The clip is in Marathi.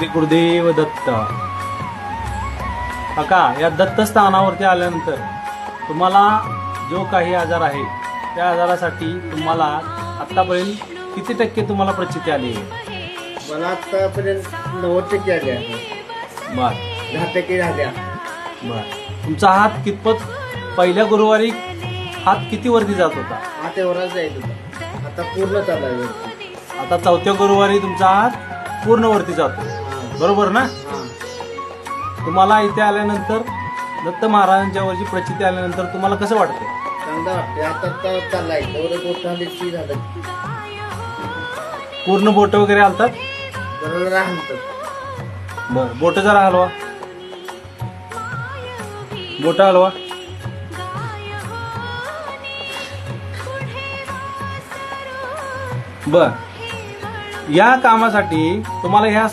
श्री गुरुदेव दत्त. काका, या दत्तस्थानावरती आल्यानंतर तुम्हाला जो काही आजार आहे त्या आजारासाठी तुम्हाला आतापर्यंत किती टक्के तुम्हाला प्रचिती आली आहे? मला आतापर्यंत 90% आल्या. बर 10% झाल्या. बर. तुमचा हात कितपत, पहिल्या गुरुवारी हात किती वरती जात होता? हात एवढाच जायच होता, आता पूर्ण चाललाय वरती. आता चौथ्या गुरुवारी तुमचा हात पूर्ण वरती जातो, बरोबर ना? तुम्हाला इथे आल्यानंतर दत्त महाराजांच्या वरची प्रचिती आल्यानंतर तुम्हाला कसं वाटतं? चांगलं वाटते. आता चाललाय एवढं गोष्ट आली की झालं, पूर्ण बोट वगैरे आलतात? बरोबर राहतात. बर, बोट जरा हलवा, बोट हलवा. बर, या कामासाठी तुम्हाला ह्या